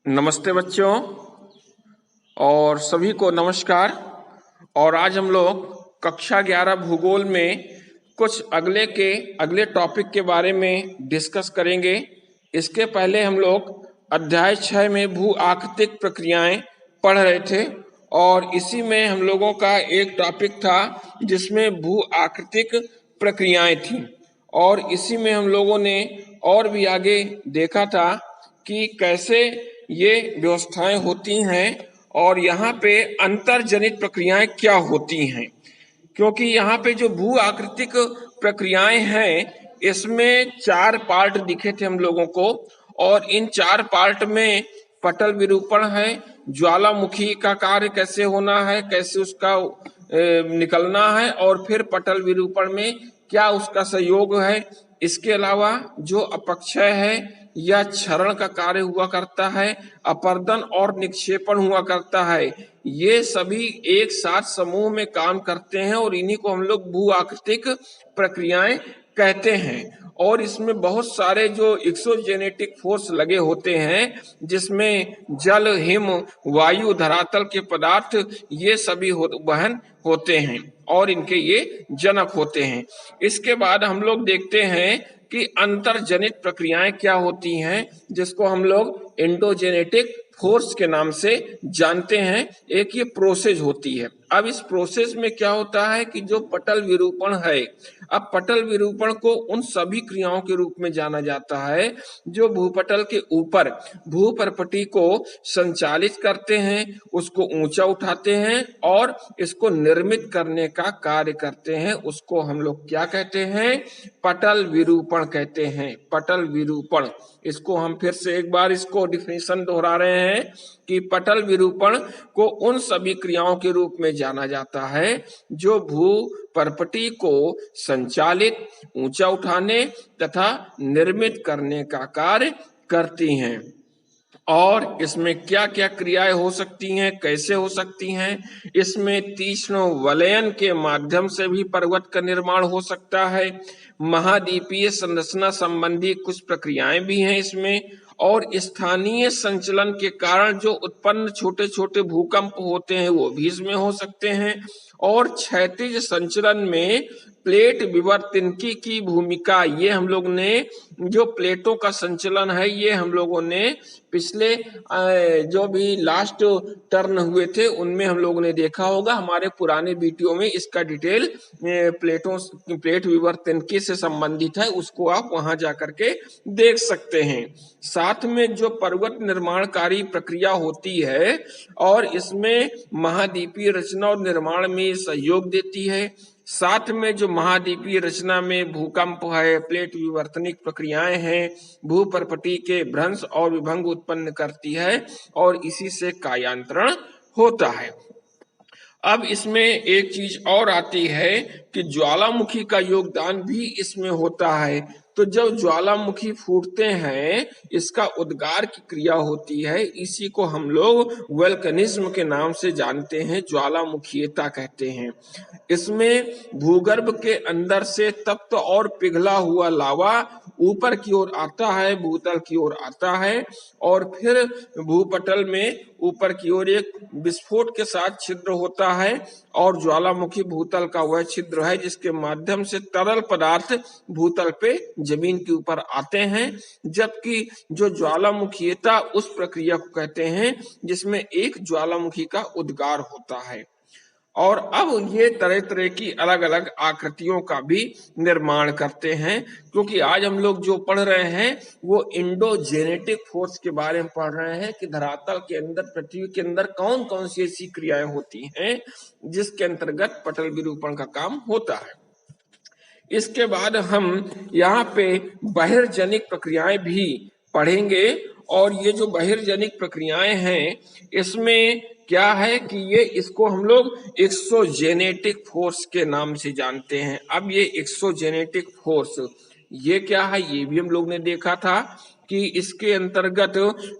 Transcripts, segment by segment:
नमस्ते बच्चों और सभी को नमस्कार। और आज हम लोग कक्षा 11 भूगोल में कुछ अगले टॉपिक के बारे में डिस्कस करेंगे। इसके पहले हम लोग अध्याय 6 में भू आकृतिक प्रक्रियाएं पढ़ रहे थे और इसी में हम लोगों का एक टॉपिक था जिसमें भू आकृतिक प्रक्रियाएं थी और इसी में हम लोगों ने और भी आगे देखा था कि कैसे ये व्यवस्थाएं होती हैं और यहाँ पे अंतर्जनित प्रक्रियाएं क्या होती हैं। क्योंकि यहाँ पे जो भू आकृतिक प्रक्रियाएं हैं इसमें 4 पार्ट दिखे थे हम लोगों को और इन 4 पार्ट में पटल विरूपण है, ज्वालामुखी का कार्य कैसे होना है, कैसे उसका निकलना है और फिर पटल विरूपण में क्या उसका सहयोग है। इसके अलावा जो अपक्षय है या क्षरण का कार्य हुआ करता है, अपर्दन और निक्षेपण हुआ करता है, ये सभी एक साथ समूह में काम करते हैं और इन्हीं को हम लोग भू आकृतिक प्रक्रियाएं कहते हैं। और इसमें बहुत सारे जो एक्सोजेनेटिक फोर्स लगे होते हैं जिसमें जल, हिम, वायु, धरातल के पदार्थ ये सभी वहन होते हैं और इनके ये जनक होते हैं। इसके बाद हम लोग देखते हैं कि अंतर्जनित प्रक्रियाएं क्या होती हैं जिसको हम लोग एंडोजेनेटिक फोर्स के नाम से जानते हैं। एक ये प्रोसेस होती है। अब इस प्रोसेस में क्या होता है कि जो पटल विरूपण है, अब पटल विरूपण को उन सभी क्रियाओं के रूप में जाना जाता है जो भूपटल के ऊपर भूपरपटी को संचालित करते हैं, उसको ऊंचा उठाते हैं और इसको निर्मित करने का कार्य करते हैं। उसको हम लोग क्या कहते हैं? पटल विरूपण कहते हैं। पटल विरूपण, इसको हम फिर से एक बार इसको डिफिनेशन दोहरा रहे हैं कि पटल विरूपण को उन सभी क्रियाओं के रूप में जाना जाता है जो भू परपटी को संचालित, ऊंचा उठाने तथा निर्मित करने का कार्य करती हैं। और इसमें क्या क्या क्रियाएं हो सकती हैं, कैसे हो सकती हैं? इसमें तीक्ष्ण वलयन के माध्यम से भी पर्वत का निर्माण हो सकता है। महाद्वीपीय संरचना संबंधी कुछ प्रक्रियाएं भी हैं इसमें और स्थानीय संचलन के कारण जो उत्पन्न छोटे छोटे भूकंप होते हैं वो भी इसमें हो सकते हैं। और क्षैतिज संचलन में प्लेट विवर्तनकी की भूमिका, ये हम लोग ने जो प्लेटों का संचलन है ये हम लोगों ने पिछले जो भी लास्ट टर्न हुए थे उनमें हम लोगों ने देखा होगा। हमारे पुराने वीडियो में इसका डिटेल प्लेट विवर्तनकी से संबंधित है, उसको आप वहां जाकर के देख सकते हैं। साथ में जो पर्वत निर्माणकारी प्रक्रिया होती है और इसमें महाद्वीपीय रचना और निर्माण में सहयोग देती है। साथ में जो महाद्वीपीय रचना में भूकंप है, प्लेट विवर्तनिक प्रक्रियाएं हैं, भूपरपटी के भ्रंश और विभंग उत्पन्न करती है और इसी से कायांतरण होता है। अब इसमें एक चीज और आती है कि ज्वालामुखी का योगदान भी इसमें होता है। तो जब ज्वालामुखी फूटते हैं इसका उद्गार की क्रिया होती है, इसी को हम लोग वल्कनिज्म के नाम से जानते हैं, ज्वालामुखीयता कहते हैं। इसमें भूगर्भ के अंदर से तप्त और पिघला हुआ लावा ऊपर की ओर आता है, भूतल की ओर आता है और फिर भूपटल में ऊपर की ओर एक विस्फोट के साथ छिद्र होता है और ज्वालामुखी भूतल का वह छिद्र है जिसके माध्यम से तरल पदार्थ भूतल पे जमीन के ऊपर आते हैं। जबकि जो ज्वालामुखीयता उस प्रक्रिया को कहते हैं जिसमें एक ज्वालामुखी का उद्गार होता है। और अब ये तरह तरह की अलग अलग आकृतियों का भी निर्माण करते हैं, क्योंकि आज हम लोग जो पढ़ रहे हैं वो इंडोजेनेटिक फोर्स के बारे में पढ़ रहे हैं कि धरातल के अंदर, पृथ्वी के अंदर कौन कौन सी ऐसी क्रियाएं होती हैं जिसके अंतर्गत पटल विरूपण का काम होता है। इसके बाद हम यहाँ पे बहिर्जनिक प्रक्रियाएं भी पढ़ेंगे और ये जो बहिर्जनिक प्रक्रियाएं हैं इसमें क्या है कि ये इसको हम लोग एक्सोजेनेटिक फोर्स के नाम से जानते हैं। अब ये एक्सोजेनेटिक फोर्स ये क्या है ये भी हम लोग ने देखा था कि इसके अंतर्गत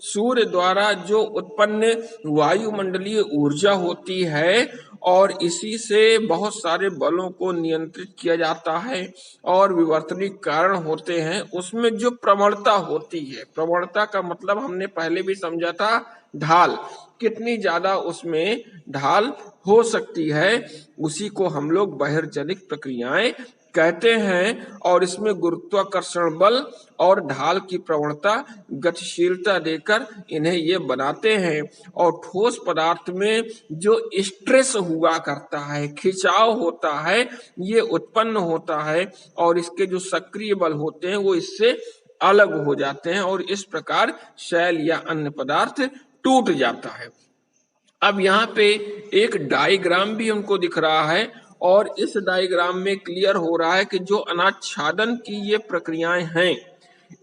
सूर्य द्वारा जो उत्पन्न वायुमंडलीय ऊर्जा होती है और इसी से बहुत सारे बलों को नियंत्रित किया जाता है और विवर्तनिक कारण होते हैं, उसमें जो प्रवणता होती है, प्रवणता का मतलब हमने पहले भी समझा था, ढाल, कितनी ज्यादा उसमें ढाल हो सकती है, उसी को हम लोग बहिर्जनिक प्रक्रियाएं कहते हैं। और इसमें गुरुत्वाकर्षण बल और ढाल की प्रवणता गतिशीलता देकर इन्हें ये बनाते हैं। और ठोस पदार्थ में जो स्ट्रेस हुआ करता है, खिंचाव होता है, ये उत्पन्न होता है और इसके जो सक्रिय बल होते हैं वो इससे अलग हो जाते हैं और इस प्रकार शैल या अन्य पदार्थ टूट जाता है। अब यहाँ पे एक डायग्राम भी हमको दिख रहा है और इस डायग्राम में क्लियर हो रहा है कि जो अनाच्छादन की ये प्रक्रियाएं हैं,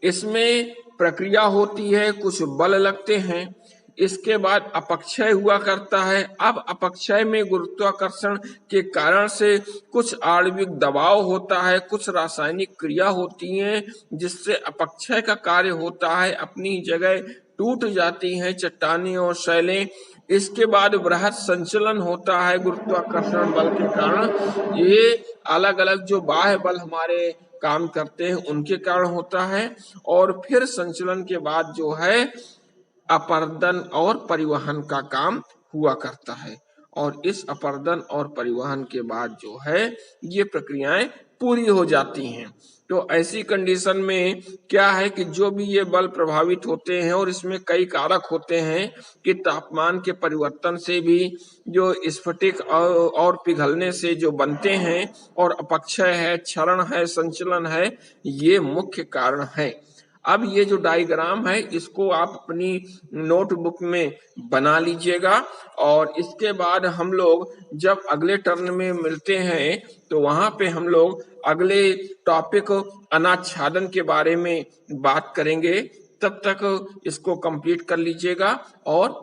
इसमें प्रक्रिया होती है, कुछ बल लगते हैं, इसके बाद अपक्षय हुआ करता है। अब अपक्षय में गुरुत्वाकर्षण के कारण से कुछ आणविक दबाव होता है, कुछ रासायनिक क्रिया होती है जिससे अपक्षय का कार्य होता है, अपनी जगह टूट जाती हैं चट्टानें और शैलें। इसके बाद बृहद संचलन होता है गुरुत्वाकर्षण बल के कारण, ये अलग अलग जो बाह्य बल हमारे काम करते हैं उनके कारण होता है। और फिर संचलन के बाद जो है अपर्दन और परिवहन का काम हुआ करता है और इस अपर्दन और परिवहन के बाद जो है ये प्रक्रियाएं पूरी हो जाती हैं। तो ऐसी कंडीशन में क्या है कि जो भी ये बल प्रभावित होते हैं और इसमें कई कारक होते हैं कि तापमान के परिवर्तन से भी जो स्फटिक और पिघलने से जो बनते हैं और अपक्षय है, क्षरण है, संचलन है, ये मुख्य कारण है। अब ये जो डायग्राम है इसको आप अपनी नोटबुक में बना लीजिएगा और इसके बाद हम लोग जब अगले टर्न में मिलते हैं तो वहां पे हम लोग अगले टॉपिक अनाच्छादन के बारे में बात करेंगे। तब तक इसको कंप्लीट कर लीजिएगा और